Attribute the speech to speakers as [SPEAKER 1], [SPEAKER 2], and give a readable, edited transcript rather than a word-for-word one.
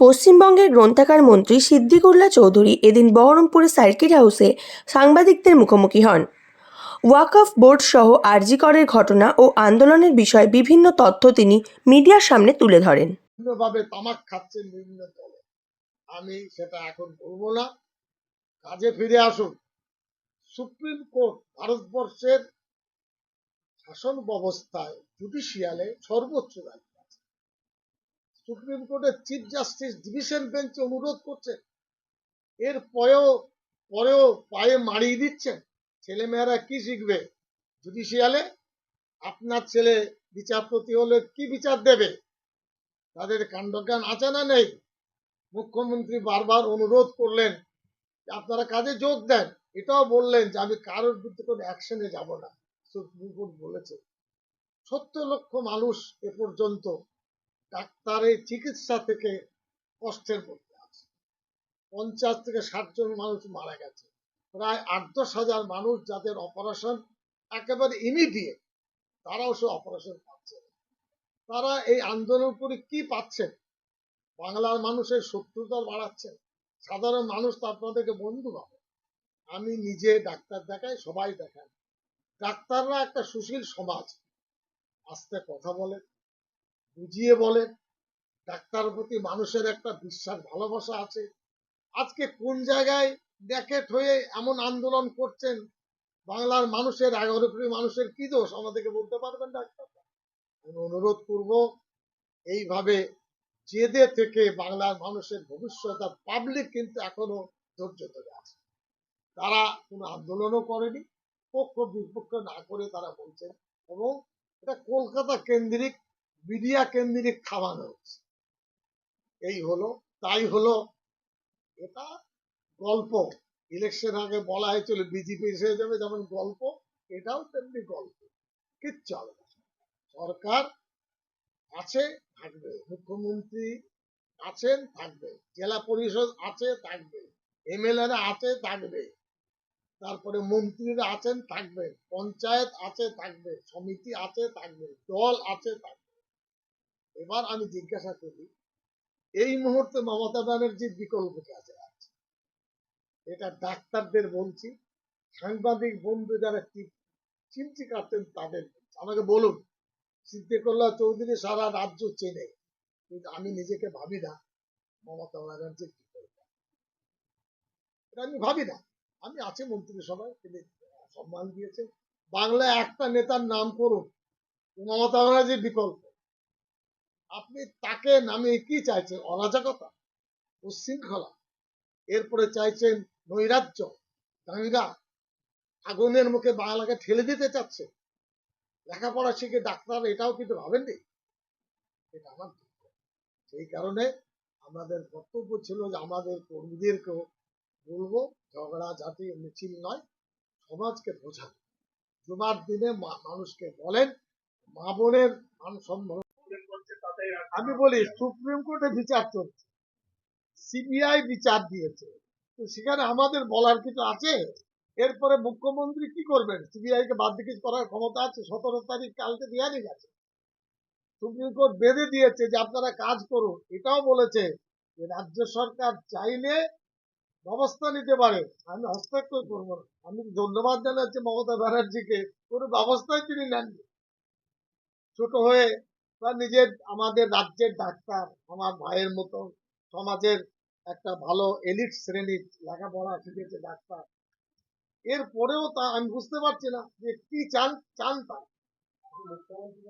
[SPEAKER 1] পশ্চিমবঙ্গের গ্রন্থাগার মন্ত্রী সিদ্দিকুল্লাহ চৌধুরী এদিন বহরমপুরের সার্কিট হাউসে সাংবাদিকদের মুখোমুখি হন। ওয়াকফ বোর্ড সহ আরজি করের ঘটনা ও আন্দোলনের বিষয়ে বিভিন্ন তথ্য তিনি মিডিয়ার সামনে তুলে ধরেন।
[SPEAKER 2] বিভিন্নভাবে তামাক খাচ্ছেন বিভিন্ন দলে, আমি সেটা এখন বলবো না। কাজে ফিরে আসুন। সুপ্রিম কোর্ট ভারতবর্ষের শাসন ব্যবস্থায় জুডিশিয়ালে সর্বোচ্চ দায়িত্ব আছে। সুপ্রিম কোর্টের চিফ জাস্টিস ডিভিশন বেঞ্চে অনুরোধ করছেন, এর পরেও পায়ে মারিয়ে দিচ্ছেন। ছেলেমেয়েরা কি শিখবে জুডিশিয়ালে? আপনার ছেলে বিচারপতি হলে কি বিচার দেবে? তাদের কাণ্ডজ্ঞান আছে না নেই? মুখ্যমন্ত্রী বারবার অনুরোধ করলেন যে আপনারা কাজে যোগ দেন, এটাও বললেন যে আমি কারোর বিরুদ্ধে কোনো অ্যাকশনে যাব না। সুপ্রিম কোর্ট বলেছে 70 লক্ষ মানুষ এ পর্যন্ত ডাক্তারের চিকিৎসা থেকে কষ্টের মধ্যে আছে। 50 থেকে 60 জন মানুষ মারা গেছে। প্রায় 8-10 হাজার মানুষ যাদের অপারেশন একেবারে ইমিডিয়েট, তারাও সে অপারেশন পাচ্ছে না। তারা এই আন্দোলন করে কি পাচ্ছেন? বাংলার মানুষের শত্রুতা বাড়াচ্ছেন। সাধারণ মানুষ তো আপনাদেরকে বন্ধু ভাবে। আমি নিজে ডাক্তার দেখাই, সবাই দেখান। ডাক্তাররা একটা সুশীল সমাজ, আস্তে কথা বলেন, বুঝিয়ে বলেন। ডাক্তারের প্রতি মানুষের একটা বিশ্বাস ভালোবাসা আছে। আজকে কোন জায়গায় ড্যাকেট হয়ে এমন আন্দোলন করছেন? বাংলার মানুষের 11 কোটি মানুষের কি দোষ আমাদেরকে বলতে পারবেন ডাক্তার? আমি অনুরোধ করব, এইভাবে জেদে থেকে বাংলার মানুষের ভবিষ্যৎ, আর পাবলিক কিন্তু এখনো ধৈর্য ধরে আছে। তারা কোনো আন্দোলনও করেনি, পক্ষ বিপক্ষ না করে তারা বলছেন, এবং এটা কলকাতা কেন্দ্রিক, মিডিয়া কেন্দ্রিক খাওয়ানো হচ্ছে। এই হলো, তাই হলো। এটা গল্প। ইলেকশন আগে বলা হয়েছিল বিজেপি এসে যাবে, যেমন গল্প, এটাও তেমনি গল্প। কিচ্ছু হবে না। সরকার আছে, থাকবে। মুখ্যমন্ত্রী আছেন, থাকবে। জেলা পরিষদ আছে, থাকবে। এমএলএরা আছে, থাকবে। তারপরে মন্ত্রীরা আছেন, থাকবে। পঞ্চায়েত আছে, থাকবে। সমিতি আছে, থাকবে। দল আছে, থাকবে। এবার আমি জিজ্ঞাসা করি, এই মুহূর্তে মমতা ব্যানার্জির বিকল্প কে আছে? এটা ডাক্তারদের বলছি, সাংবাদিক বন্ধু যারা চিমচি কাটতেন তাদের আমাকে বলুন। সিদ্দিকুল্লাহ চৌধুরী সারা রাজ্য চেনে, কিন্তু আমি নিজেকে ভাবি না মমতা ব্যানার্জির বিকল্প। এটা আমি ভাবি না। আমি আছি মন্ত্রিসভায়, তিনি সম্মান দিয়েছে। বাংলায় একটা নেতার নাম করুন মমতা ব্যানার্জির বিকল্প। আপনি তাকে নামে কি চাইছেন? অরাজকতা, উচ্ছৃঙ্খলা। এরপরে চাইছেন নৈরাজ্য, দাঙ্গা। আগুনের মুখে বাংলাকে ঠেলে দিতে চাচ্ছে। লেখাপড়া শিখে ডাক্তার, এটাও কিন্তু ভাবেননি। এটা আমার দুঃখ। সেই কারণে আমাদের কর্তব্য ছিল যে আমাদের কর্মীদেরকেও বলবো, ঝগড়া ঝাঁটি মিছিল নয়, সমাজকে বোঝান। জুমার দিনে মানুষকে বলেন মা বোনের মান সম্মান। আমি বলি, সুপ্রিম কোর্টে বিচার চলছে, সিবিআই বিচার দিয়েছে, তো সেখানে আমাদের বলার কিছু আছে? এরপরে মুখ্যমন্ত্রী কি করবেন? সিবিআই কে বাদ দিয়ে করার ক্ষমতা আছে? 17 তারিখ কালকে দেওয়ারই গেছে। সুপ্রিম কোর্ট বেঁধে দিয়েছে যে আপনারা কাজ করুন। এটাও বলেছে যে রাজ্য সরকার চাইলে ব্যবস্থা নিতে পারে। আমি হস্তক্ষেপ করবো না। আমি ধন্যবাদ জানাচ্ছি মমতা ব্যানার্জিকে, কোনো ব্যবস্থাই তিনি নেননি। ছোট হয়ে বা নিজের, আমাদের রাজ্যের ডাক্তার, আমার ভাইয়ের মতো, সমাজের একটা ভালো এলিট শ্রেণীর, লেখাপড়া শিখেছে ডাক্তার। এরপরেও তা আমি বুঝতে পারছি না যে কি চান তা। মুখ্যমন্ত্রী